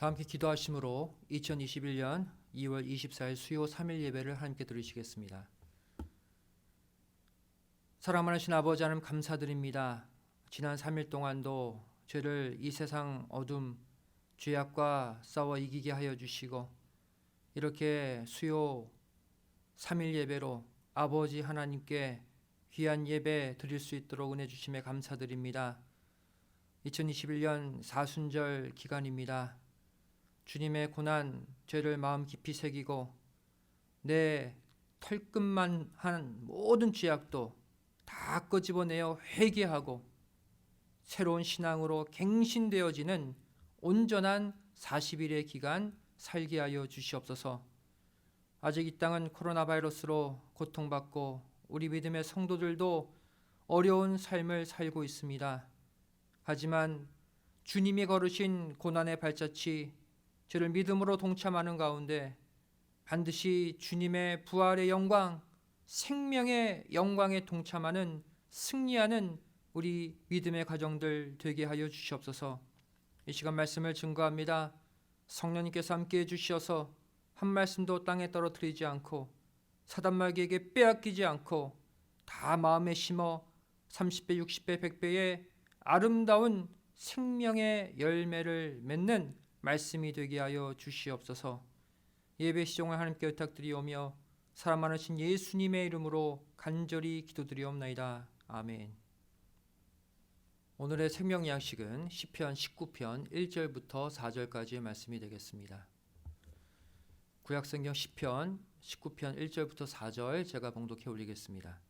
다 함께 기도하심으로 2021년 2월 24일 수요 3일 예배를 함께 드리시겠습니다. 사랑하신 아버지 하나님 감사드립니다. 지난 3일 동안도 죄를 이 세상 어둠 죄악과 싸워 이기게 하여 주시고 이렇게 수요 3일 예배로 아버지 하나님께 귀한 예배 드릴 수 있도록 은혜 주심에 감사드립니다. 2021년 사순절 기간입니다. 주님의 고난, 죄를 마음 깊이 새기고 내 털끝만 한 모든 죄악도 다 끄집어내어 회개하고 새로운 신앙으로 갱신되어지는 온전한 40일의 기간 살게 하여 주시옵소서. 아직 이 땅은 코로나 바이러스로 고통받고 우리 믿음의 성도들도 어려운 삶을 살고 있습니다. 하지만 주님이 걸으신 고난의 발자취, 저를 믿음으로 동참하는 가운데 반드시 주님의 부활의 영광, 생명의 영광에 동참하는 승리하는 우리 믿음의 가정들 되게 하여 주시옵소서. 이 시간 말씀을 증거합니다. 성령님께서 함께해 주시어서 한 말씀도 땅에 떨어뜨리지 않고 사단마귀에게 빼앗기지 않고 다 마음에 심어 30배, 60배, 100배의 아름다운 생명의 열매를 맺는 말씀이 되게 하여 주시옵소서. 예배 시종을 하나님께 부탁드리오며 사랑 많으신 예수님의 이름으로 간절히 기도드리옵나이다. 아멘. 오늘의 생명 양식은 시편 19편 1절부터 4절까지의 말씀이 되겠습니다. 구약성경 시편 19편 1절부터 4절 제가 봉독해 올리겠습니다.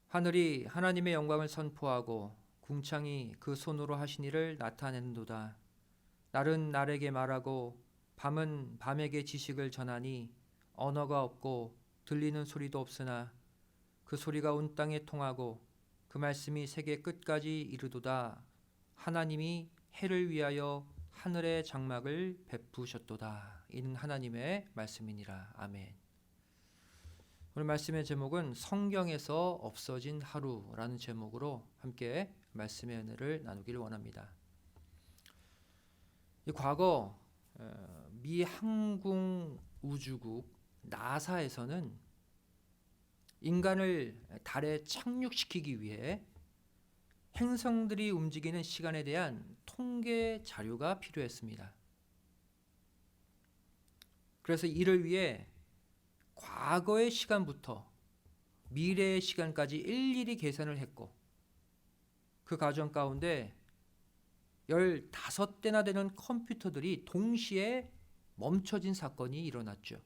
하늘이 하나님의 영광을 선포하고 궁창이 그 손으로 하신 일을 나타내는도다. 날은 날에게 말하고 밤은 밤에게 지식을 전하니 언어가 없고 들리는 소리도 없으나 그 소리가 온 땅에 통하고 그 말씀이 세계 끝까지 이르도다. 하나님이 해를 위하여 하늘의 장막을 베푸셨도다. 이는 하나님의 말씀이니라. 아멘. 오늘 말씀의 제목은 성경에서 없어진 하루라는 제목으로 함께 말씀의 은혜를 나누기를 원합니다. 이 과거 미 항공 우주국 나사에서는 인간을 달에 착륙시키기 위해 행성들이 움직이는 시간에 대한 통계 자료가 필요했습니다. 그래서 이를 위해 과거의 시간부터 미래의 시간까지 일일이 계산을 했고 그 과정 가운데 15대나 되는 컴퓨터들이 동시에 멈춰진 사건이 일어났죠.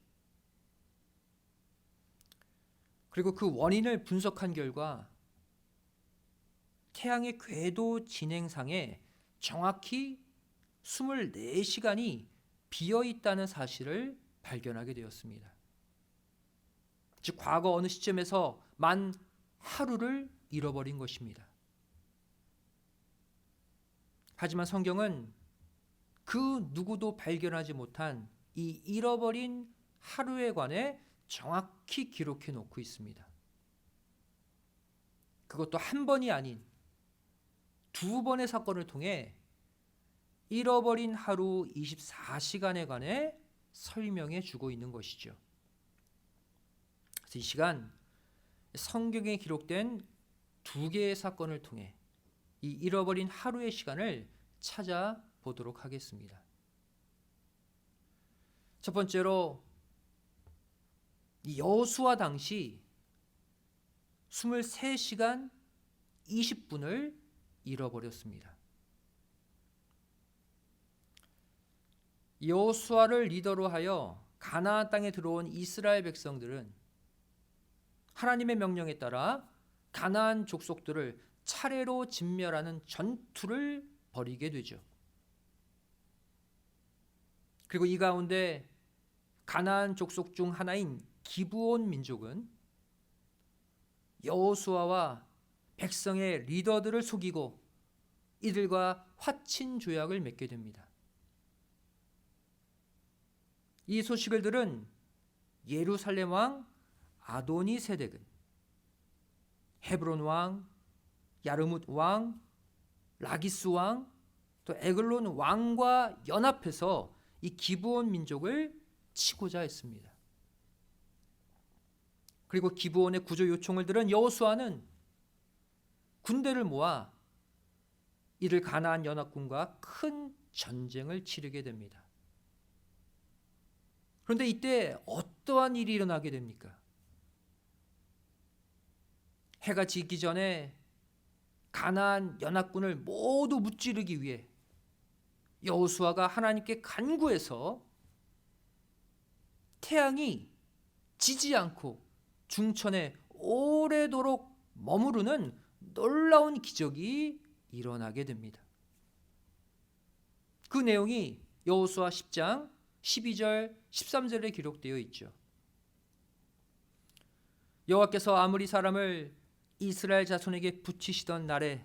그리고 그 원인을 분석한 결과 태양의 궤도 진행상에 정확히 24시간이 비어 있다는 사실을 발견하게 되었습니다. 즉 과거 어느 시점에서 만 하루를 잃어버린 것입니다. 하지만 성경은 그 누구도 발견하지 못한 이 잃어버린 하루에 관해 정확히 기록해 놓고 있습니다. 그것도 한 번이 아닌 두 번의 사건을 통해 잃어버린 하루 24시간에 관해 설명해 주고 있는 것이죠. 그래서 이 시간 성경에 기록된 두 개의 사건을 통해 이 잃어버린 하루의 시간을 찾아보도록 하겠습니다. 첫 번째로 여호수아 당시 23시간 20분을 잃어버렸습니다. 여호수아를 리더로 하여 가나안 땅에 들어온 이스라엘 백성들은 하나님의 명령에 따라 가나안 족속들을 차례로 진멸하는 전투를 벌이게 되죠. 그리고 이 가운데 가나안 족속 중 하나인 기브온 민족은 여호수아와 백성의 리더들을 속이고 이들과 화친 조약을 맺게 됩니다. 이 소식을 들은 예루살렘 왕 아도니 세덱은 헤브론 왕, 야르뭇 왕, 라기스 왕, 또 에글론 왕과 연합해서 이 기브온 민족을 치고자 했습니다. 그리고 기브온의 구조 요청을 들은 여호수아는 군대를 모아 이를 가나안 연합군과 큰 전쟁을 치르게 됩니다. 그런데 이때 어떠한 일이 일어나게 됩니까? 해가 지기 전에 가나안 연합군을 모두 무찌르기 위해 여호수아가 하나님께 간구해서 태양이 지지 않고 중천에 오래도록 머무르는 놀라운 기적이 일어나게 됩니다. 그 내용이 여호수아 10장 12절 13절에 기록되어 있죠. 여호와께서 아무리 사람을 이스라엘 자손에게 붙이시던 날에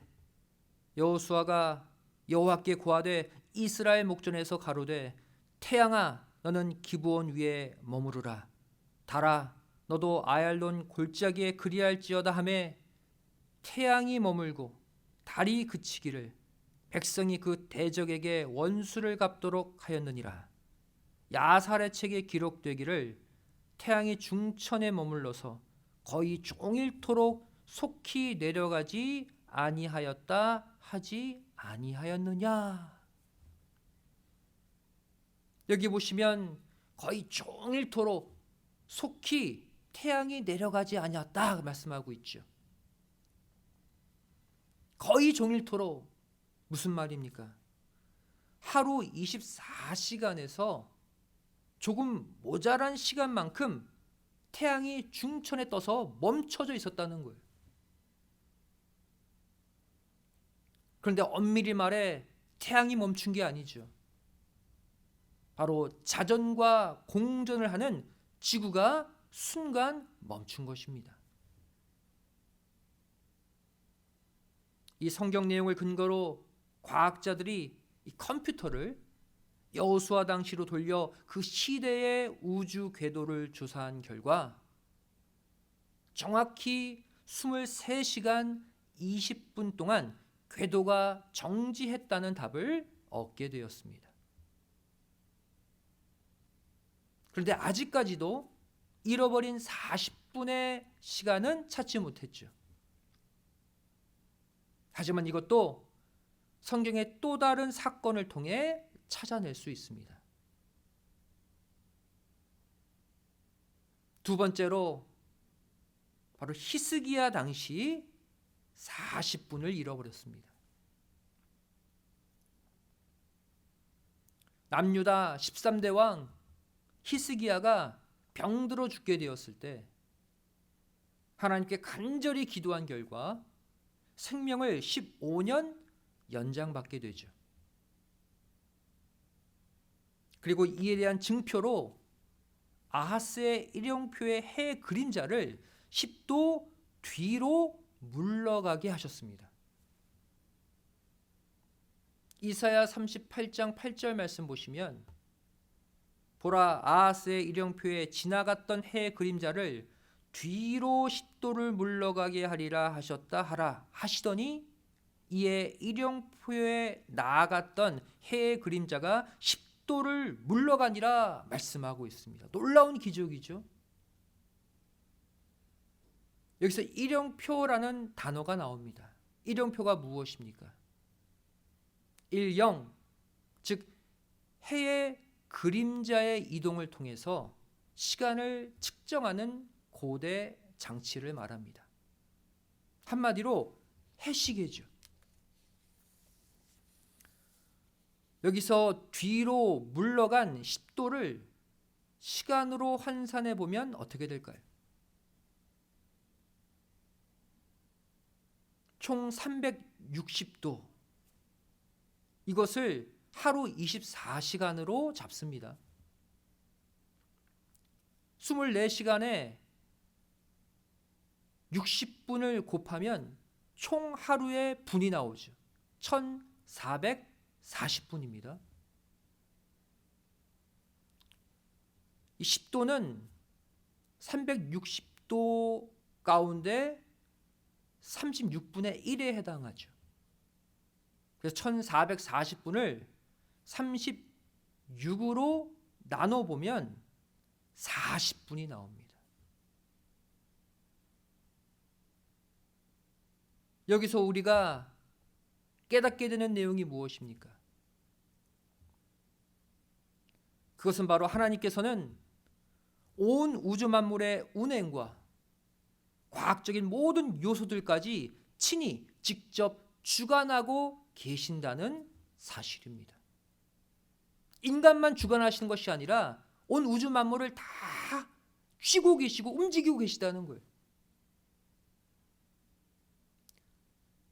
여호수아가 여호와께 고하되 이스라엘 목전에서 가로되 태양아 너는 기브온 위에 머무르라 달아 너도 아얄론 골짜기에 그리할지어다 하매 태양이 머물고 달이 그치기를 백성이 그 대적에게 원수를 갚도록 하였느니라. 야살의 책에 기록되기를 태양이 중천에 머물러서 거의 종일토록 속히 내려가지 아니하였다 하지 아니하였느냐. 여기 보시면 거의 종일토록 속히 태양이 내려가지 아니었다 말씀하고 있죠. 거의 종일토록 무슨 말입니까? 하루 24시간에서 조금 모자란 시간만큼 태양이 중천에 떠서 멈춰져 있었다는 거예요. 그런데 엄밀히 말해 태양이 멈춘 게 아니죠. 바로 자전과 공전을 하는 지구가 순간 멈춘 것입니다. 이 성경 내용을 근거로 과학자들이 이 컴퓨터를 여호수아 당시로 돌려 그 시대의 우주 궤도를 조사한 결과 정확히 23시간 20분 동안 궤도가 정지했다는 답을 얻게 되었습니다. 그런데 아직까지도 잃어버린 40분의 시간은 찾지 못했죠. 하지만 이것도 성경의 또 다른 사건을 통해 찾아낼 수 있습니다. 두 번째로 바로 히스기야 당시 40분을 잃어버렸습니다. 남유다 13대 왕 히스기야가 병들어 죽게 되었을 때 하나님께 간절히 기도한 결과 생명을 15년 연장받게 되죠. 그리고 이에 대한 증표로 아하스의 일용표의 해 그림자를 10도 뒤로 물러가게 하셨습니다. 이사야 38장 8절 말씀 보시면 보라 아하스의 일용표에 지나갔던 해의 그림자를 뒤로 10도를 물러가게 하리라 하셨다 하라 하시더니 이에 일용표에 나아갔던 해의 그림자가 10도를 물러가니라 말씀하고 있습니다. 놀라운 기적이죠. 여기서 일용표라는 단어가 나옵니다. 일용표가 무엇입니까? 일영, 즉 해의 그림자의 이동을 통해서 시간을 측정하는 고대 장치를 말합니다. 한마디로 해시계죠. 여기서 뒤로 물러간 10도를 시간으로 환산해 보면 어떻게 될까요? 총 360도. 이것을 하루 24시간으로 잡습니다. 24시간에 60분을 곱하면 총 하루의 분이 나오죠. 1440분입니다. 이 10도는 360도 가운데 36분의 1에 해당하죠. 그래서 1440분을 36으로 나눠보면 40분이 나옵니다. 여기서 우리가 깨닫게 되는 내용이 무엇입니까? 그것은 바로 하나님께서는 온 우주 만물의 운행과 과학적인 모든 요소들까지 친히 직접 주관하고 계신다는 사실입니다. 인간만 주관하시는 것이 아니라 온 우주 만물을 다 쥐고 계시고 움직이고 계시다는 거예요.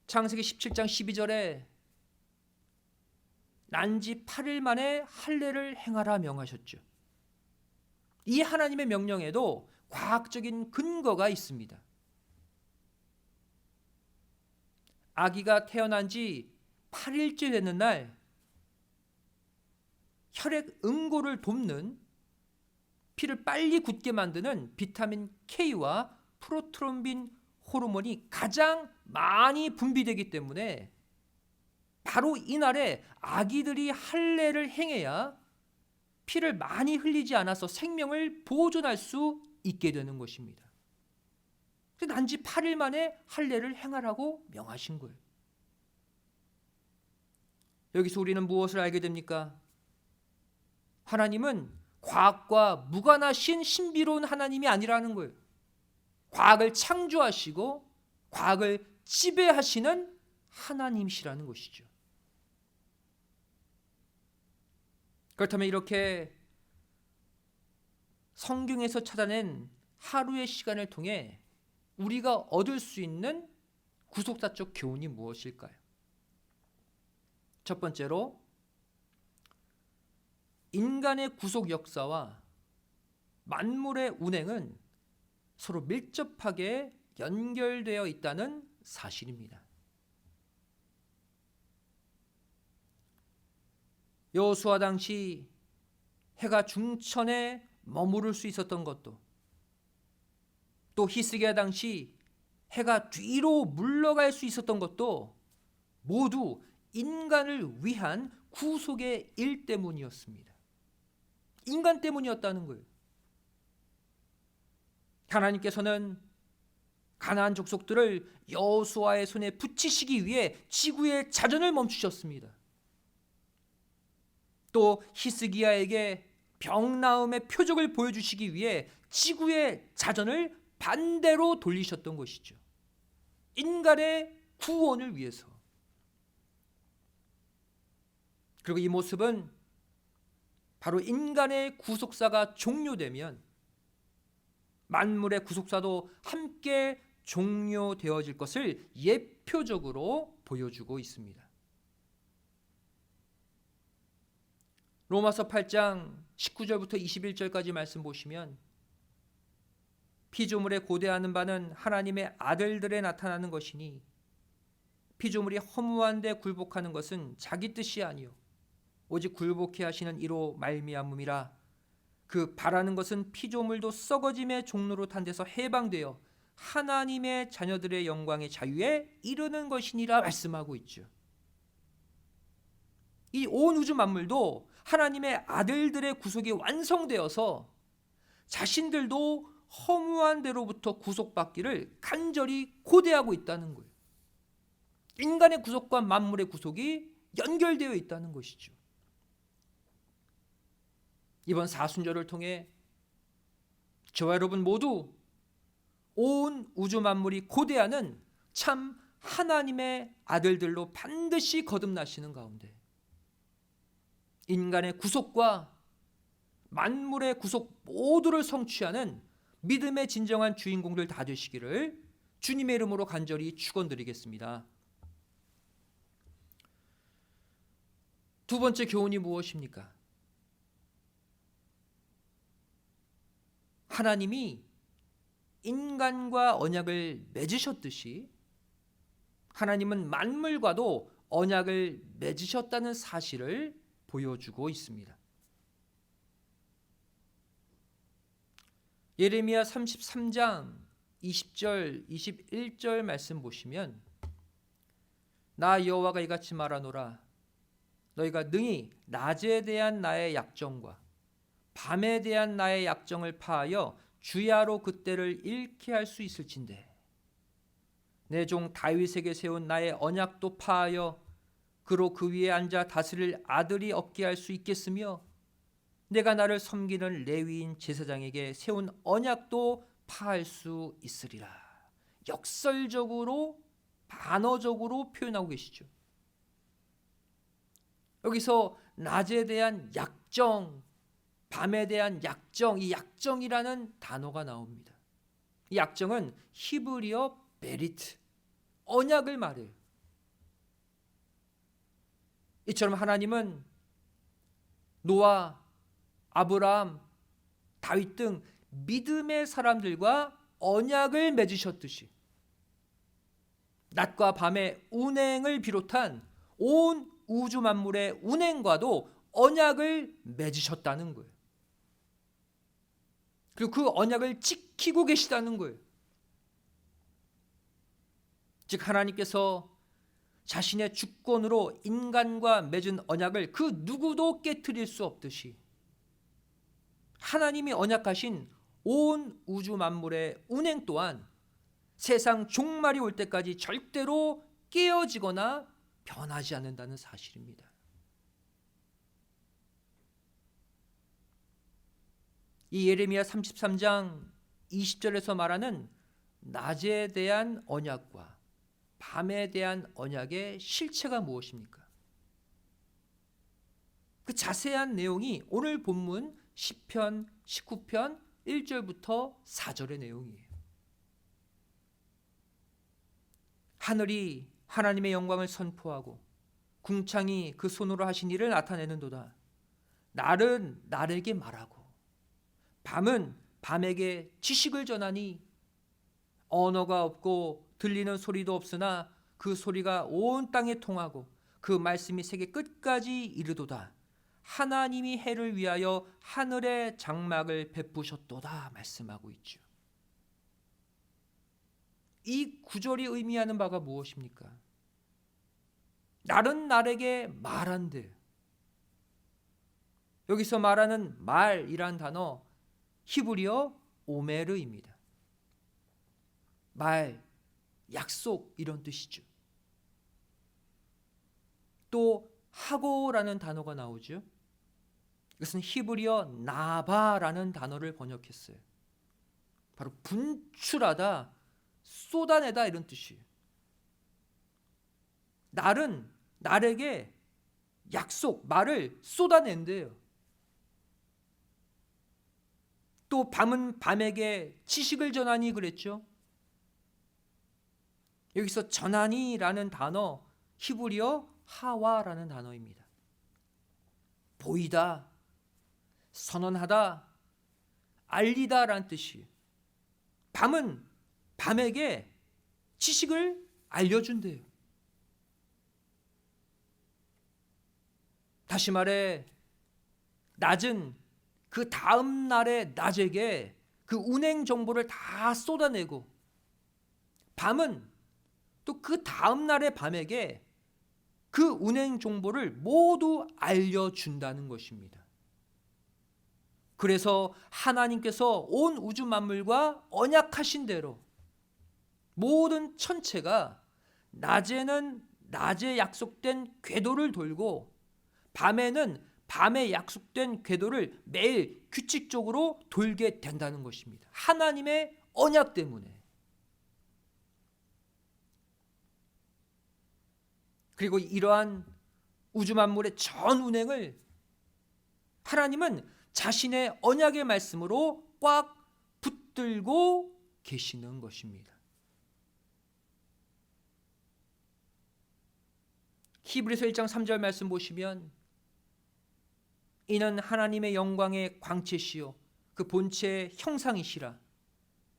창세기 17장 12절에 난지 8일 만에 할례를 행하라 명하셨죠. 이 하나님의 명령에도 과학적인 근거가 있습니다. 아기가 태어난 지 8일째 되는 날 혈액 응고를 돕는 피를 빨리 굳게 만드는 비타민 K와 프로트롬빈 호르몬이 가장 많이 분비되기 때문에 바로 이날에 아기들이 할례를 행해야 피를 많이 흘리지 않아서 생명을 보존할 수 있게 되는 것입니다. 난지 8일 만에 할례를 행하라고 명하신 거예요. 여기서 우리는 무엇을 알게 됩니까? 하나님은 과학과 무관하신 신비로운 하나님이 아니라는 거예요. 과학을 창조하시고 과학을 지배하시는 하나님이시라는 것이죠. 그렇다면 이렇게 성경에서 찾아낸 하루의 시간을 통해 우리가 얻을 수 있는 구속사적 교훈이 무엇일까요? 첫 번째로 인간의 구속 역사와 만물의 운행은 서로 밀접하게 연결되어 있다는 사실입니다. 여호수아 당시 해가 중천에 머무를 수 있었던 것도, 또 히스기야 당시 해가 뒤로 물러갈 수 있었던 것도 모두 인간을 위한 구속의 일 때문이었습니다. 인간 때문이었다는 거예요. 하나님께서는 가나안 족속들을 여호수아의 손에 붙이시기 위해 지구의 자전을 멈추셨습니다. 또 히스기야에게 병 나음의 표적을 보여주시기 위해 지구의 자전을 반대로 돌리셨던 것이죠. 인간의 구원을 위해서. 그리고 이 모습은 바로 인간의 구속사가 종료되면 만물의 구속사도 함께 종료되어질 것을 예표적으로 보여주고 있습니다. 로마서 8장 19절부터 21절까지 말씀 보시면 피조물에 고대하는 바는 하나님의 아들들에 나타나는 것이니 피조물이 허무한 데 굴복하는 것은 자기 뜻이 아니요 오직 굴복해 하시는 이로 말미암음이라. 그 바라는 것은 피조물도 썩어짐의 종로로 탄 데서 해방되어 하나님의 자녀들의 영광의 자유에 이르는 것이니라 말씀하고 있죠. 이 온 우주 만물도 하나님의 아들들의 구속이 완성되어서 자신들도 허무한 데로부터 구속받기를 간절히 고대하고 있다는 거예요. 인간의 구속과 만물의 구속이 연결되어 있다는 것이죠. 이번 사순절을 통해 저와 여러분 모두 온 우주 만물이 고대하는 참 하나님의 아들들로 반드시 거듭나시는 가운데 인간의 구속과 만물의 구속 모두를 성취하는 믿음의 진정한 주인공들 다 되시기를 주님의 이름으로 간절히 축원드리겠습니다. 두 번째 교훈이 무엇입니까? 하나님이 인간과 언약을 맺으셨듯이 하나님은 만물과도 언약을 맺으셨다는 사실을 보여주고 있습니다. 예레미야 33장 20절 21절 말씀 보시면 나 여호와가 이같이 말하노라. 너희가 능히 낮에 대한 나의 약정과 밤에 대한 나의 약정을 파하여 주야로 그때를 잃게 할 수 있을진데 내 종 다윗에게 세운 나의 언약도 파하여 그로 그 위에 앉아 다스릴 아들이 없게 할 수 있겠으며 내가 나를 섬기는 레위인 제사장에게 세운 언약도 파할 수 있으리라. 역설적으로 반어적으로 표현하고 계시죠. 여기서 낮에 대한 약정, 밤에 대한 약정, 이 약정이라는 단어가 나옵니다. 이 약정은 히브리어 베리트, 언약을 말해요. 이처럼 하나님은 노아, 아브라함, 다윗 등 믿음의 사람들과 언약을 맺으셨듯이 낮과 밤의 운행을 비롯한 온 우주 만물의 운행과도 언약을 맺으셨다는 거예요. 그리고 그 언약을 지키고 계시다는 거예요. 즉 하나님께서 자신의 주권으로 인간과 맺은 언약을 그 누구도 깨트릴 수 없듯이 하나님이 언약하신 온 우주 만물의 운행 또한 세상 종말이 올 때까지 절대로 깨어지거나 변하지 않는다는 사실입니다. 이 예레미야 33장 20절에서 말하는 낮에 대한 언약과 밤에 대한 언약의 실체가 무엇입니까? 그 자세한 내용이 오늘 본문 시편 19편 1절부터 4절의 내용이에요. 하늘이 하나님의 영광을 선포하고 궁창이 그 손으로 하신 일을 나타내는도다. 날은 날에게 말하고 밤은 밤에게 지식을 전하니 언어가 없고 들리는 소리도 없으나 그 소리가 온 땅에 통하고 그 말씀이 세계 끝까지 이르도다. 하나님이 해를 위하여 하늘의 장막을 베푸셨도다 말씀하고 있죠. 이 구절이 의미하는 바가 무엇입니까? 날은 날에게 말한대. 여기서 말하는 말이란 단어 히브리어 오메르입니다. 말, 약속 이런 뜻이죠. 또 하고라는 단어가 나오죠. 이것은 히브리어 나바라는 단어를 번역했어요. 바로 분출하다, 쏟아내다 이런 뜻이에요. 날은 날에게 약속, 말을 쏟아낸대요. 또 밤은 밤에게 지식을 전하니 그랬죠. 여기서 전하니라는 단어 히브리어 하와라는 단어입니다. 보이다, 선언하다, 알리다라는 뜻이에요. 밤은 밤에게 지식을 알려준대요. 다시 말해 낮은 그 다음 날의 낮에게 그 운행 정보를 다 쏟아내고 밤은 또 그 다음 날의 밤에게 그 운행 정보를 모두 알려준다는 것입니다. 그래서 하나님께서 온 우주 만물과 언약하신 대로 모든 천체가 낮에는 낮에 약속된 궤도를 돌고 밤에는 밤에 약속된 궤도를 매일 규칙적으로 돌게 된다는 것입니다. 하나님의 언약 때문에. 그리고 이러한 우주 만물의 전 운행을 하나님은 자신의 언약의 말씀으로 꽉 붙들고 계시는 것입니다. 히브리서 1장 3절 말씀 보시면 이는 하나님의 영광의 광채시요 그 본체의 형상이시라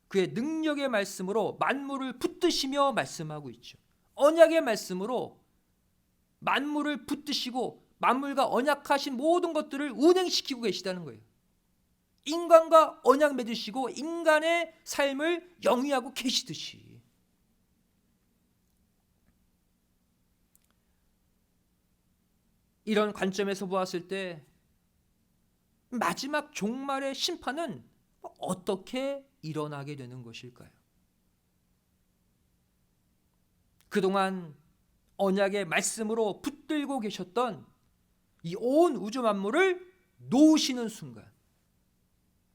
그의 능력의 말씀으로 만물을 붙드시며 말씀하고 있죠. 언약의 말씀으로 만물을 붙드시고 만물과 언약하신 모든 것들을 운행시키고 계시다는 거예요. 인간과 언약 맺으시고 인간의 삶을 영위하고 계시듯이. 이런 관점에서 보았을 때 마지막 종말의 심판은 어떻게 일어나게 되는 것일까요? 그동안 언약의 말씀으로 붙들고 계셨던 이 온 우주 만물을 놓으시는 순간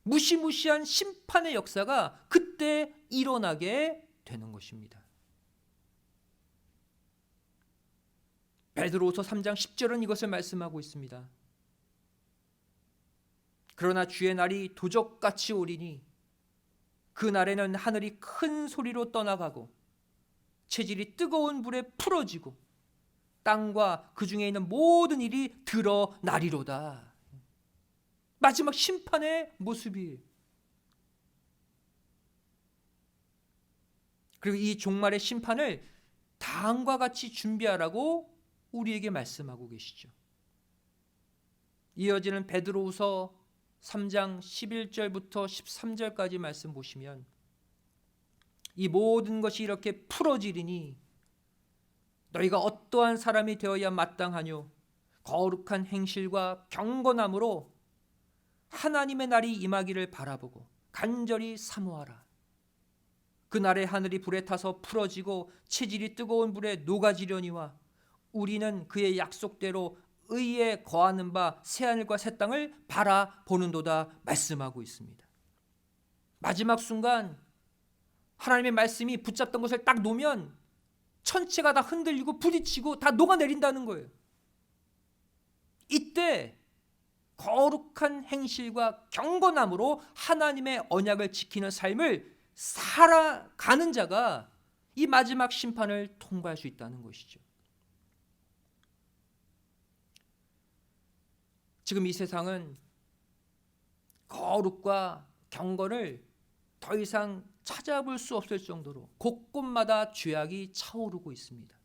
무시무시한 심판의 역사가 그때 일어나게 되는 것입니다. 베드로후서 3장 10절은 이것을 말씀하고 있습니다. 그러나 주의 날이 도적같이 오리니 그 날에는 하늘이 큰 소리로 떠나가고 체질이 뜨거운 불에 풀어지고 땅과 그 중에 있는 모든 일이 드러나리로다. 마지막 심판의 모습이에요. 그리고 이 종말의 심판을 다음과 같이 준비하라고 우리에게 말씀하고 계시죠. 이어지는 베드로후서 3장 11절부터 13절까지 말씀 보시면 이 모든 것이 이렇게 풀어지리니 너희가 어떠한 사람이 되어야 마땅하뇨 거룩한 행실과 경건함으로 하나님의 날이 임하기를 바라보고 간절히 사모하라. 그날에 하늘이 불에 타서 풀어지고 체질이 뜨거운 불에 녹아지려니와 우리는 그의 약속대로 의에 거하는 바 새하늘과 새 땅을 바라보는도다 말씀하고 있습니다. 마지막 순간 하나님의 말씀이 붙잡던 것을 딱 놓으면 천체가 다 흔들리고 부딪히고 다 녹아내린다는 거예요. 이때 거룩한 행실과 경건함으로 하나님의 언약을 지키는 삶을 살아가는 자가 이 마지막 심판을 통과할 수 있다는 것이죠. 지금 이 세상은 거룩과 경건을 더 이상 찾아볼 수 없을 정도로 곳곳마다 죄악이 차오르고 있습니다.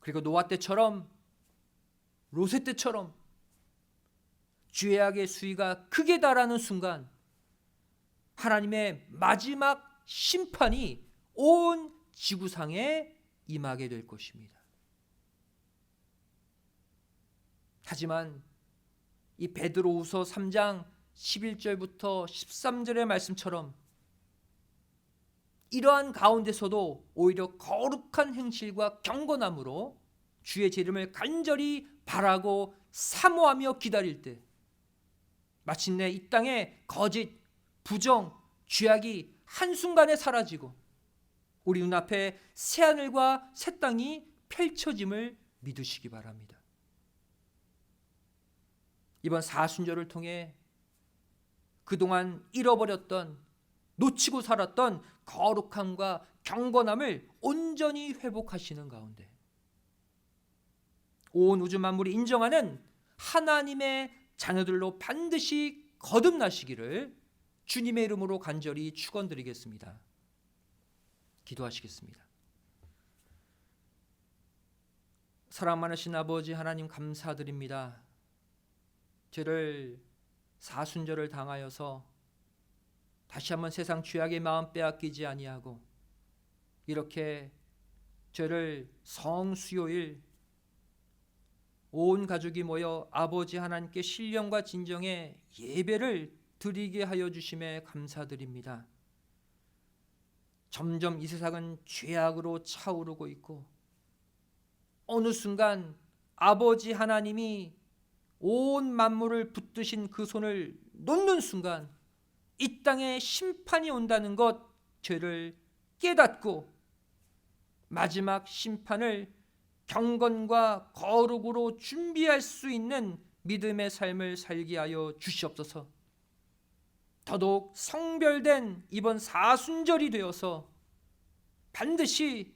그리고 노아 때처럼 롯의 때처럼 죄악의 수위가 크게 달하는 순간 하나님의 마지막 심판이 온 지구상에 임하게 될 것입니다. 하지만 이 베드로후서 3장 11절부터 13절의 말씀처럼 이러한 가운데서도 오히려 거룩한 행실과 경건함으로 주의 재림을 간절히 바라고 사모하며 기다릴 때 마침내 이 땅에 거짓, 부정, 죄악이 한순간에 사라지고 우리 눈앞에 새하늘과 새 땅이 펼쳐짐을 믿으시기 바랍니다. 이번 사순절을 통해 그동안 잃어버렸던 놓치고 살았던 거룩함과 경건함을 온전히 회복하시는 가운데 온 우주 만물이 인정하는 하나님의 자녀들로 반드시 거듭나시기를 주님의 이름으로 간절히 축원드리겠습니다. 기도하시겠습니다. 사랑 많으신 아버지 하나님 감사드립니다. 죄를 사순절을 당하여서 다시 한번 세상 죄악의 마음 빼앗기지 아니하고 이렇게 죄를 성수요일 온 가족이 모여 아버지 하나님께 신령과 진정의 예배를 드리게 하여 주심에 감사드립니다. 점점 이 세상은 죄악으로 차오르고 있고 어느 순간 아버지 하나님이 온 만물을 붙드신 그 손을 놓는 순간 이 땅에 심판이 온다는 것 죄를 깨닫고 마지막 심판을 경건과 거룩으로 준비할 수 있는 믿음의 삶을 살게 하여 주시옵소서. 더더욱 성별된 이번 사순절이 되어서 반드시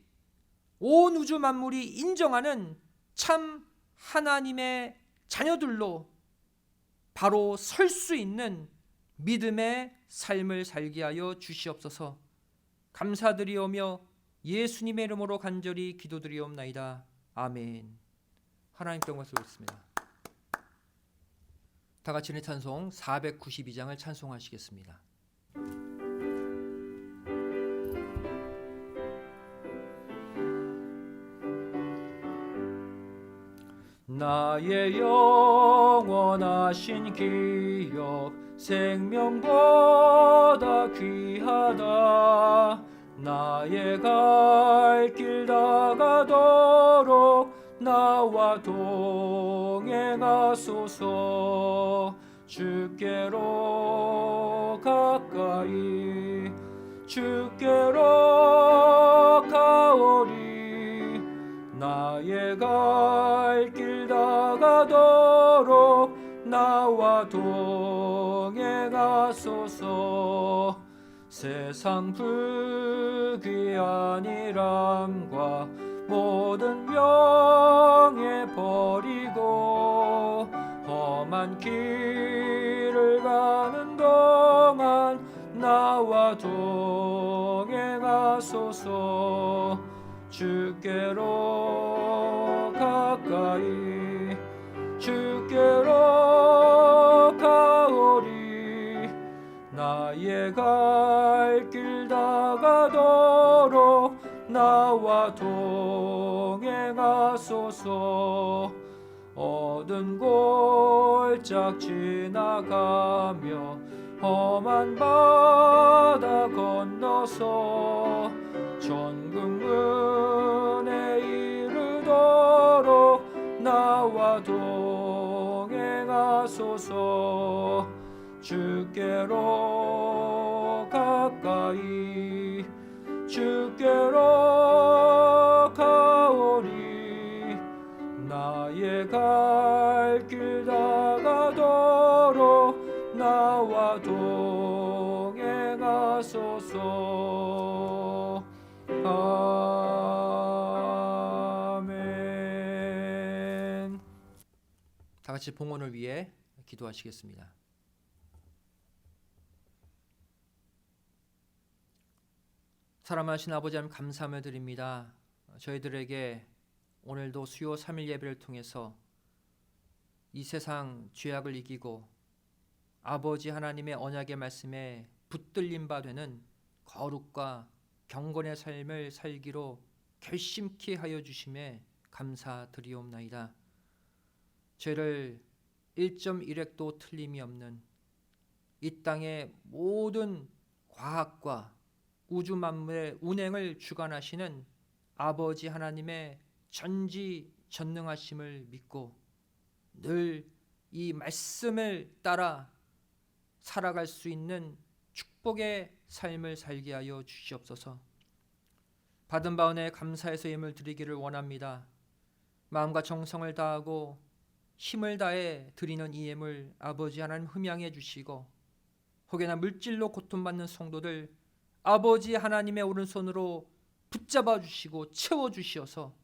온 우주 만물이 인정하는 참 하나님의 자녀들로 바로 설 수 있는 믿음의 삶을 살게 하여 주시옵소서. 감사드리오며 예수님의 이름으로 간절히 기도드리옵나이다. 아멘. 하나님께 영광 돌리겠습니다. 다 같이 내 찬송 492장을 찬송하시겠습니다. 나의 영원하신 기업 생명보다 귀하다. 나의 갈 길 다가도록 나와 동행하소서. 주께로 가까이 주께로 가오리. 나의 갈 길 다가도록 나와 동행하소서. 세상 불귀한 일함과 모든 명예 버리고 험한 길을 가는 동안 나와 동행하소서. 주께로 가까이 주께로 가오리. 나의 갈 길 다가도록 나와 동행하소서. 어두운 골짝 지나가며 험한 바다 건너서 천국문에 이르도록 나와 동행하소서. 주께로 가까이 주께로 가오리. 나의 갈 길 다가도록 나와 동행하소서. 아멘. 다 같이 봉헌을 위해 기도하시겠습니다. 사랑하신 아버지 하나님, 감사함을 드립니다. 저희들에게 오늘도 수요 3일 예배를 통해서 이 세상 죄악을 이기고 아버지 하나님의 언약의 말씀에 붙들림 바 되는 거룩과 경건의 삶을 살기로 결심케 하여 주심에 감사드리옵나이다. 죄를 1.1획도 틀림이 없는 이 땅의 모든 과학과 우주 만물의 운행을 주관하시는 아버지 하나님의 전지전능하심을 믿고 늘 이 말씀을 따라 살아갈 수 있는 축복의 삶을 살게 하여 주시옵소서. 받은 바 은혜에 감사해서 예물 드리기를 원합니다. 마음과 정성을 다하고 힘을 다해 드리는 이 예물 아버지 하나님 흠양해 주시고, 혹여나 물질로 고통받는 성도들 아버지 하나님의 오른손으로 붙잡아 주시고 채워 주시어서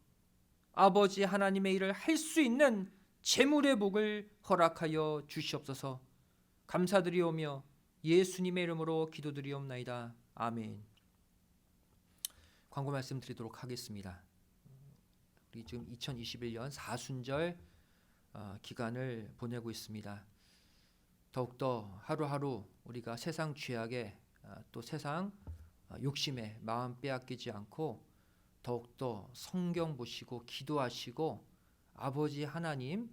아버지 하나님의 일을 할 수 있는 재물의 복을 허락하여 주시옵소서. 감사드리오며 예수님의 이름으로 기도드리옵나이다. 아멘. 광고 말씀 드리도록 하겠습니다. 우리 지금 2021년 사순절 기간을 보내고 있습니다. 더욱더 하루하루 우리가 세상 죄악에 또 세상 욕심에 마음 빼앗기지 않고 더욱더 성경 보시고 기도하시고 아버지 하나님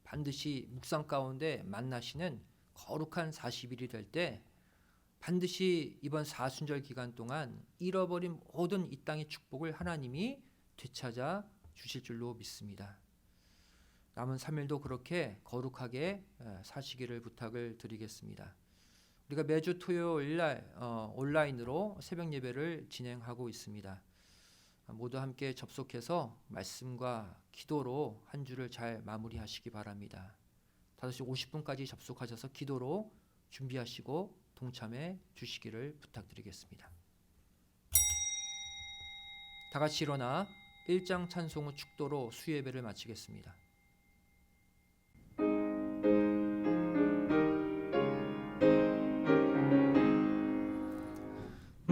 반드시 묵상 가운데 만나시는 거룩한 40일이 될 때 반드시 이번 사순절 기간 동안 잃어버린 모든 이 땅의 축복을 하나님이 되찾아 주실 줄로 믿습니다. 남은 3일도 그렇게 거룩하게 사시기를 부탁을 드리겠습니다. 우리가 매주 토요일 날 온라인으로 새벽 예배를 진행하고 있습니다. 모두 함께 접속해서 말씀과 기도로 한 주를 잘 마무리하시기 바랍니다. 5시 50분까지 접속하셔서 기도로 준비하시고 동참해 주시기를 부탁드리겠습니다. 다 같이 일어나 1장 찬송 후 축도로 수예배를 마치겠습니다.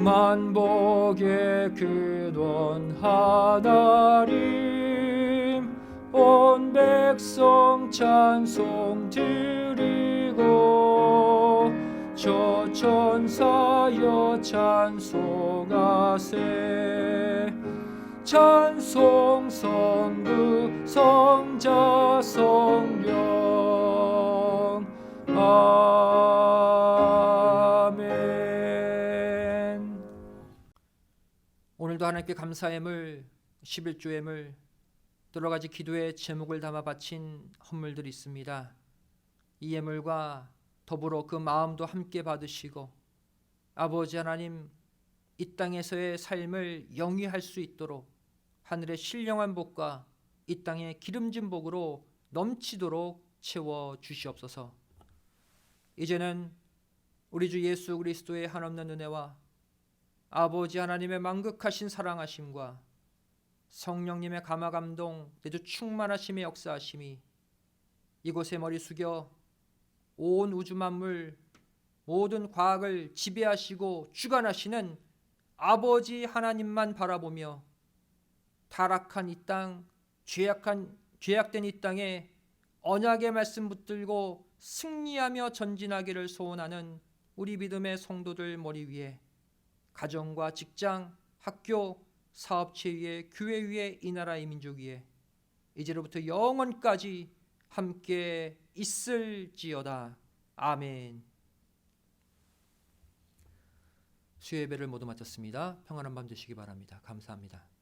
만복의 근원 하나님, 온 백성 찬송 드리고 저 천사여 찬송하세. 찬송 성부 성자 성령 아멘. 오늘도 하나님께 감사의 예물 11조 예물 여러 가지 기도의 제목을 담아 바친 헌물들이 있습니다. 이 예물과 더불어 그 마음도 함께 받으시고 아버지 하나님 이 땅에서의 삶을 영위할 수 있도록 하늘의 신령한 복과 이 땅의 기름진 복으로 넘치도록 채워 주시옵소서. 이제는 우리 주 예수 그리스도의 한없는 은혜와 아버지 하나님의 만극하신 사랑하심과 성령님의 감화감동 내주 충만하심의 역사하심이 이곳에 머리 숙여 온 우주 만물 모든 과학을 지배하시고 주관하시는 아버지 하나님만 바라보며 타락한 이 땅, 죄악된 이 땅에 언약의 말씀 붙들고 승리하며 전진하기를 소원하는 우리 믿음의 성도들 머리 위에 가정과 직장, 학교, 사업체 위에, 교회 위에, 이 나라의 민족 위에 이제로부터 영원까지 함께 있을지어다. 아멘. 수요 예배를 모두 마쳤습니다. 평안한 밤 되시기 바랍니다. 감사합니다.